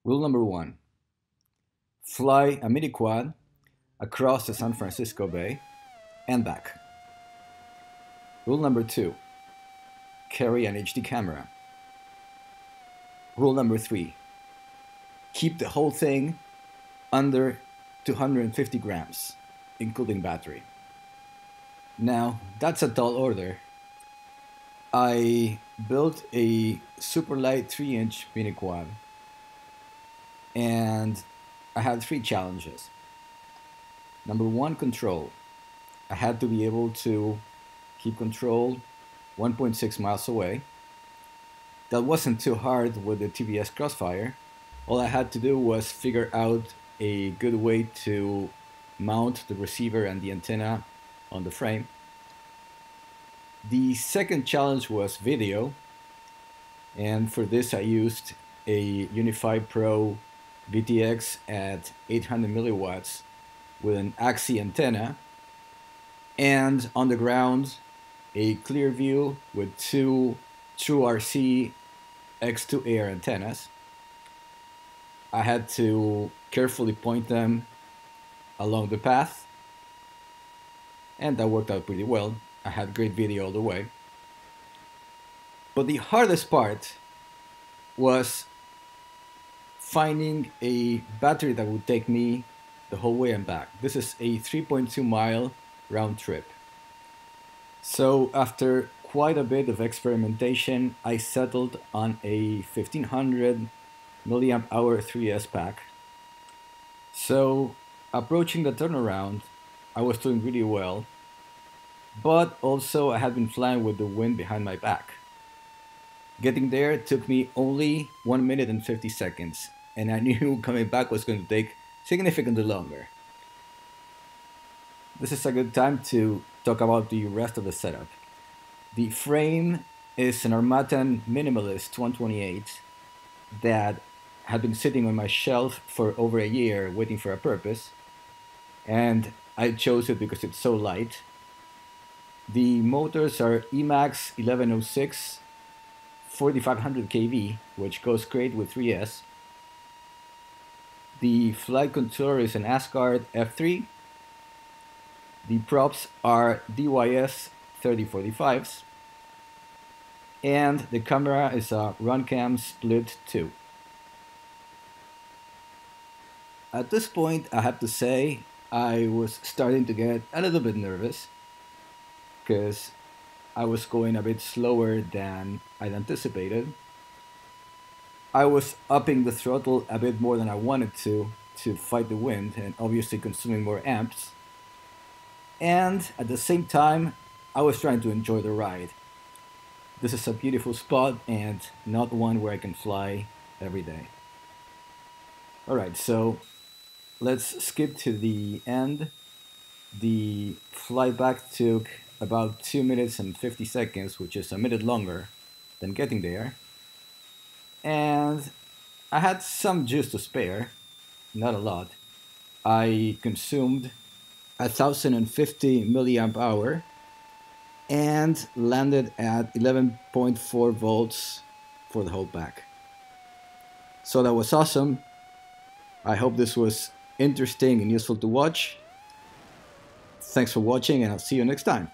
Rule number one, fly a mini quad across the San Francisco Bay and back. Rule number two, carry an HD camera. Rule number three, keep the whole thing under 250 grams, including battery. Now, that's a tall order. I built a super light 3-inch mini quad, and I had three challenges. Number one, control. I had to be able to keep control 1.6 miles away. That wasn't too hard with the TBS Crossfire. All I had to do was figure out a good way to mount the receiver and the antenna on the frame. The second challenge was video, and for this I used a Unify Pro VTX at 800 milliwatts with an AXI antenna, and on the ground a Clearview with two TrueRC X2 air antennas. I had to carefully point them along the path, and that worked out pretty well. I had great video all the way. But the hardest part was finding a battery that would take me the whole way and back. This is a 3.2 mile round trip. So after quite a bit of experimentation, I settled on a 1500 milliamp hour 3S pack. So approaching the turnaround, I was doing really well, but also I had been flying with the wind behind my back. Getting there took me only 1 minute and 50 seconds, and I knew coming back was going to take significantly longer. This is a good time to talk about the rest of the setup. The frame is an Armattan Minimalist 128 that had been sitting on my shelf for over a year waiting for a purpose, and I chose it because it's so light. The motors are Emax 1106 4500 kV, which goes great with 3S. The flight controller is an Asgard F3. The props are DYS 3045s. And the camera is a Runcam Split 2. At this point, I have to say, I was starting to get a little bit nervous because I was going a bit slower than I'd anticipated. I was upping the throttle a bit more than I wanted to fight the wind and obviously consuming more amps. And at the same time, I was trying to enjoy the ride. This is a beautiful spot and not one where I can fly every day. Alright, so let's skip to the end. The flight back took about 2 minutes and 50 seconds, which is a minute longer than getting there. And I had some juice to spare, not a lot. I consumed 1050 milliamp hour and landed at 11.4 volts for the whole pack. So that was awesome. I hope this was interesting and useful to watch. Thanks for watching, and I'll see you next time.